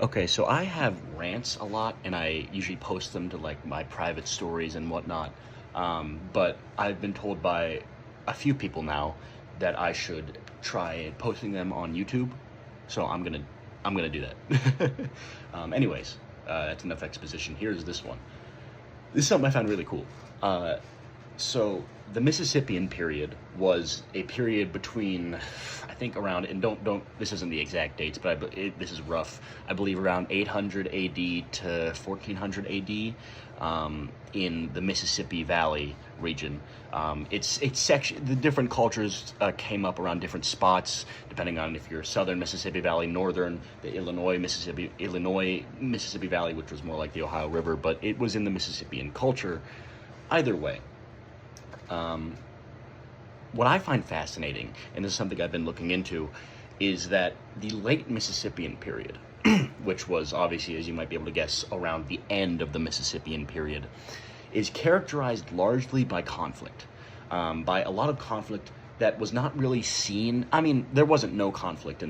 Okay, so I have rants a lot, and I usually post them to like my private stories and whatnot. But I've been told by a few people now that I should try posting them on YouTube. So I'm gonna do that. Anyways, that's enough exposition. Here's this one. This is something I found really cool. Uh, so the Mississippian period was a period between, I think around, and don't this isn't the exact dates, but this is rough. I believe around 800 AD to 1400 AD, in the Mississippi Valley region. It's section. The different cultures came up around different spots, depending on if you're Southern Mississippi Valley, Northern, the Illinois Mississippi Valley, which was more like the Ohio River, but it was in the Mississippian culture. Either way, what I find fascinating, and this is something I've been looking into, is that the late Mississippian period, which was obviously, as you might be able to guess, around the end of the Mississippian period, is characterized largely by conflict, by a lot of conflict that was not really seen. I mean, there wasn't no conflict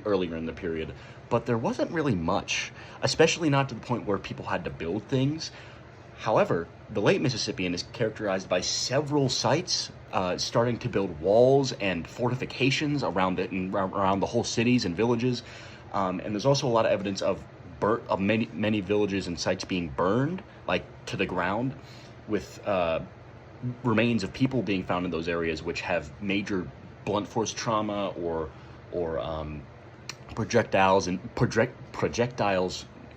earlier in the period, but there wasn't really much, especially not to the point where people had to build things. However, the late Mississippian is characterized by several sites starting to build walls and fortifications around it and around the whole cities and villages. And there's also a lot of evidence of many villages and sites being burned, like to the ground, with remains of people being found in those areas, which have major blunt force trauma or projectiles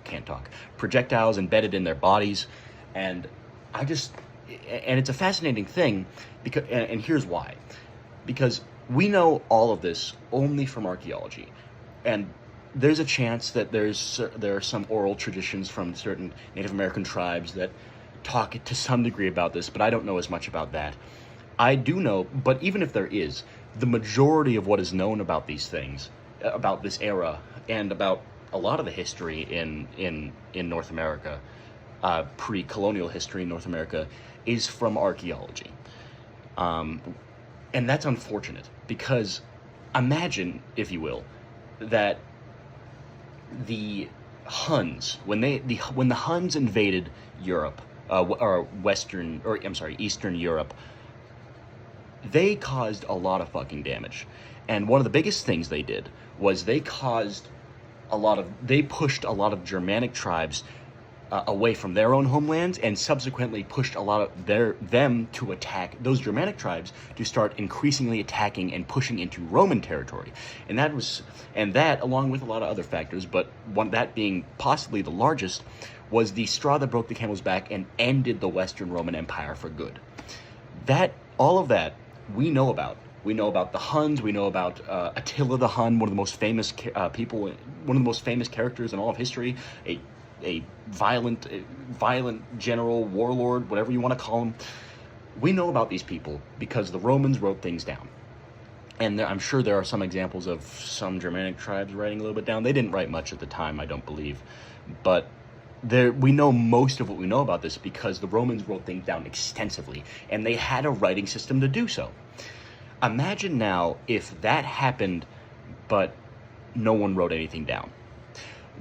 can't talk projectiles embedded in their bodies. And I just, and it's a fascinating thing because, and here's why. Because we know all of this only from archaeology, and there's a chance that there are some oral traditions from certain Native American tribes that talk to some degree about this, but I don't know as much about that. I do know, but even if there is, the majority of what is known about these things, about this era, and about a lot of the history in North America, pre-colonial history in North America, is from archaeology. And that's unfortunate because imagine, if you will, that the Huns, when the Huns invaded Europe, Eastern Europe, they caused a lot of fucking damage. And one of the biggest things they did was they pushed a lot of Germanic tribes away from their own homelands, and subsequently pushed a lot of them to attack those Germanic tribes, to start increasingly attacking and pushing into Roman territory. And that, along with a lot of other factors, but that being possibly the largest, was the straw that broke the camel's back and ended the Western Roman Empire for good. All of that we know about. We know about the Huns. We know about Attila the Hun, one of the most famous characters in all of history. A violent general, warlord, whatever you want to call him. We know about these people because the Romans wrote things down. And I'm sure there are some examples of some Germanic tribes writing a little bit down. They didn't write much at the time, I don't believe. But we know most of what we know about this because the Romans wrote things down extensively, and they had a writing system to do so. Imagine now if that happened, but no one wrote anything down.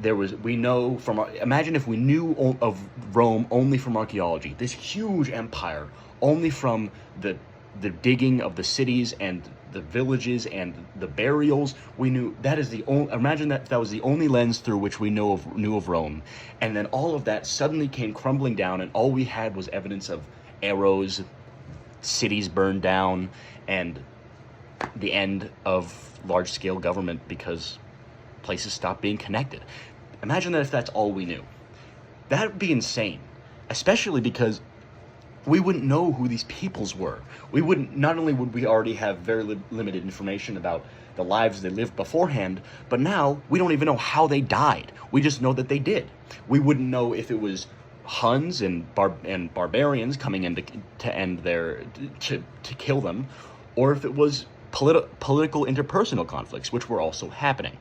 Imagine if we knew of Rome only from archaeology, this huge empire only from the digging of the cities and the villages and the burials. We knew that is the only. Imagine that was the only lens through which we knew of Rome, and then all of that suddenly came crumbling down, and all we had was evidence of arrows, cities burned down, and the end of large-scale government because places stopped being connected. Imagine that if that's all we knew. That would be insane, especially because we wouldn't know who these peoples were. Not only would we already have very limited information about the lives they lived beforehand, but now we don't even know how they died. We just know that they did. We wouldn't know if it was Huns and barbarians coming in to kill them, or if it was political interpersonal conflicts, which were also happening.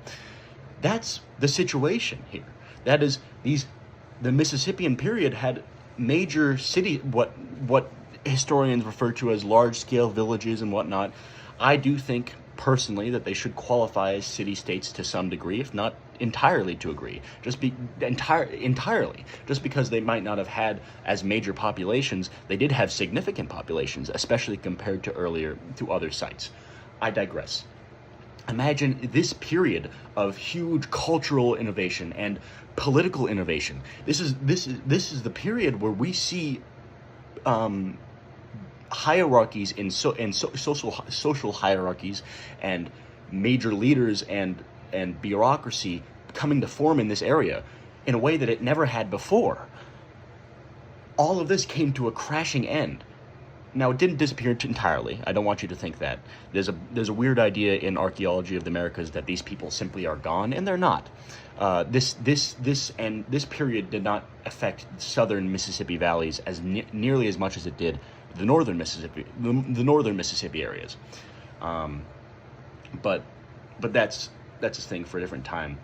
That's the situation here. That is, the Mississippian period had major city, what historians refer to as large-scale villages and whatnot. I do think personally that they should qualify as city-states to some degree, if entirely to agree. Entirely. Just because they might not have had as major populations, they did have significant populations, especially compared to other sites. I digress. Imagine this period of huge cultural innovation and political innovation. This is the period where we see hierarchies social hierarchies and major leaders and bureaucracy coming to form in this area in a way that it never had before. All of this came to a crashing end. Now, it didn't disappear entirely. I don't want you to think that. There's a weird idea in archaeology of the Americas that these people simply are gone, and they're not. This period did not affect southern Mississippi valleys as nearly as much as it did the northern Mississippi areas. But that's a thing for a different time.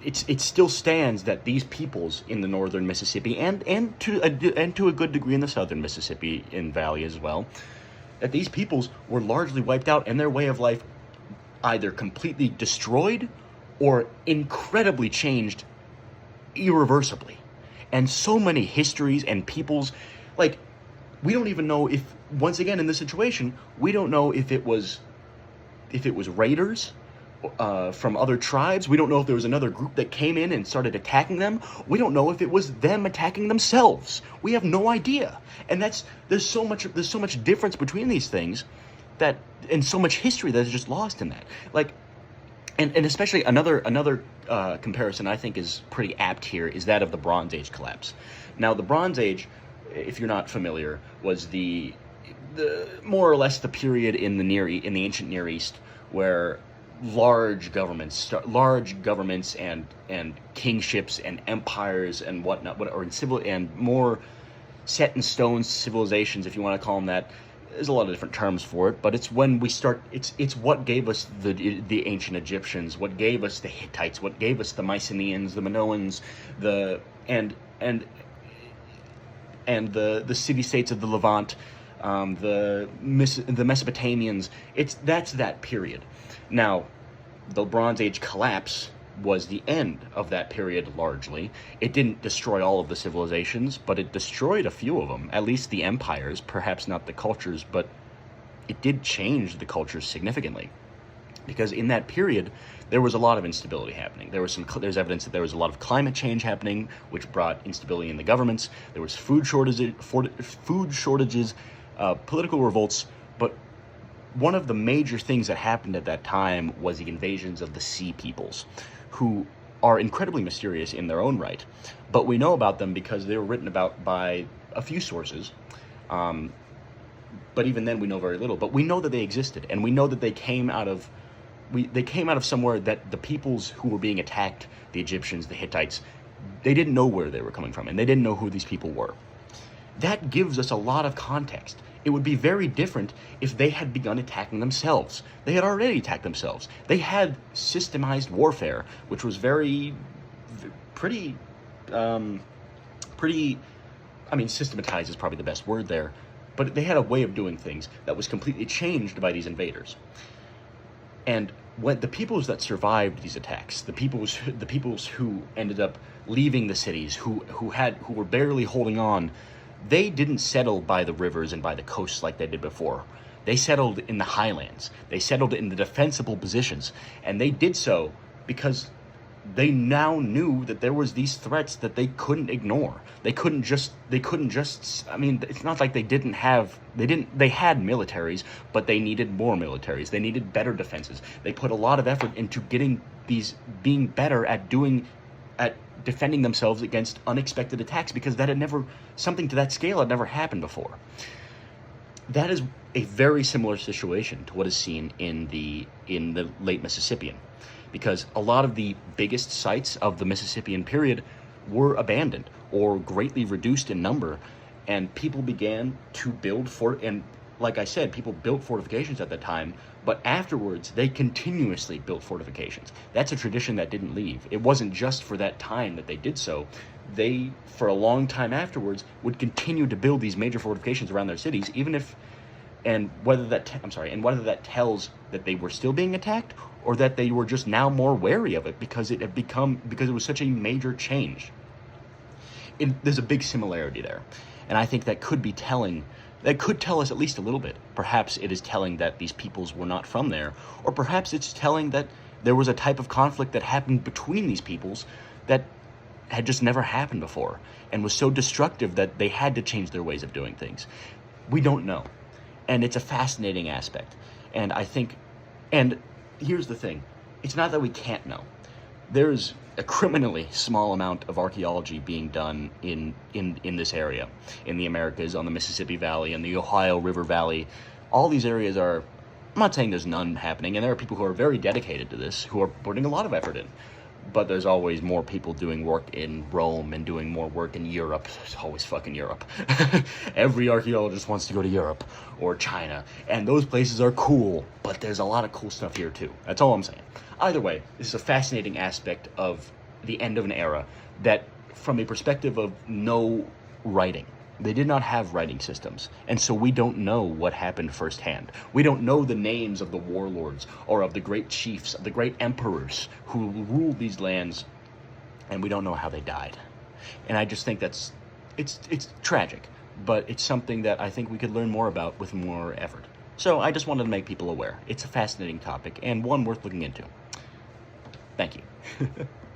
It still stands that these peoples in the northern Mississippi and to a good degree in the southern Mississippi in valley as well, that these peoples were largely wiped out and their way of life either completely destroyed or incredibly changed irreversibly. And so many histories and peoples, like, we don't even know if, once again in this situation, we don't know if it was raiders from other tribes. We don't know if there was another group that came in and started attacking them. We don't know if it was them attacking themselves. We have no idea. And there's so much difference between these things, that, and so much history that is just lost in that. Like, and especially another comparison I think is pretty apt here is that of the Bronze Age collapse. Now, the Bronze Age, if you're not familiar, was the more or less the period in the ancient Near East where large governments and kingships and empires and whatnot, and more set in stone civilizations, if you want to call them that. There's a lot of different terms for it, but it's when we start. It's what gave us the ancient Egyptians, what gave us the Hittites, what gave us the Mycenaeans, the Minoans, the city states of the Levant, the Mesopotamians. That's that period. Now, the Bronze Age collapse was the end of that period largely. It didn't destroy all of the civilizations, but it destroyed a few of them, at least the empires, perhaps not the cultures, but it did change the cultures significantly. Because in that period, there was a lot of instability happening. There's evidence that there was a lot of climate change happening, which brought instability in the governments. There was food shortages, political revolts, but one of the major things that happened at that time was the invasions of the Sea Peoples, who are incredibly mysterious in their own right. But we know about them because they were written about by a few sources. But even then, we know very little. But we know that they existed, and we know that they came out of somewhere that the peoples who were being attacked, the Egyptians, the Hittites, they didn't know where they were coming from, and they didn't know who these people were. That gives us a lot of context. It would be very different if they had begun attacking themselves. They had already attacked themselves. They had systemized warfare, which was pretty, systematized is probably the best word there, but they had a way of doing things that was completely changed by these invaders. And when the peoples that survived these attacks, the peoples who ended up leaving the cities, who were barely holding on, they didn't settle by the rivers and by the coasts like they did before. They settled in the highlands. They settled in the defensible positions, and they did so because they now knew that there was these threats that they couldn't ignore. They couldn't just, I mean, it's not like they had militaries, but they needed more militaries. They needed better defenses. They put a lot of effort into being better at defending themselves against unexpected attacks, because something to that scale had never happened before. That is a very similar situation to what is seen in the late Mississippian, because a lot of the biggest sites of the Mississippian period were abandoned or greatly reduced in number, and people began to build and like I said, people built fortifications at the time, but afterwards they continuously built fortifications. That's a tradition that didn't leave. It wasn't just for that time that they did so. They, for a long time afterwards, would continue to build these major fortifications around their cities, whether that tells that they were still being attacked, or that they were just now more wary of it because it was such a major change. There's a big similarity there, and I think that could be telling. That could tell us at least a little bit. Perhaps it is telling that these peoples were not from there, or perhaps it's telling that there was a type of conflict that happened between these peoples that had just never happened before and was so destructive that they had to change their ways of doing things. We don't know. And it's a fascinating aspect. And I think, and here's the thing, it's not that we can't know. There's a criminally small amount of archaeology being done in this area, in the Americas, on the Mississippi Valley, and the Ohio River Valley. All these areas are, I'm not saying there's none happening, and there are people who are very dedicated to this, who are putting a lot of effort in. But there's always more people doing work in Rome and doing more work in Europe. It's always fucking Europe. Every archaeologist wants to go to Europe or China, and those places are cool, but there's a lot of cool stuff here too. That's all I'm saying. Either way, this is a fascinating aspect of the end of an era that, from a perspective of no writing, they did not have writing systems, and so we don't know what happened firsthand. We don't know the names of the warlords or of the great chiefs, of the great emperors who ruled these lands, and we don't know how they died. And I just think it's tragic, but it's something that I think we could learn more about with more effort. So I just wanted to make people aware. It's a fascinating topic and one worth looking into. Thank you.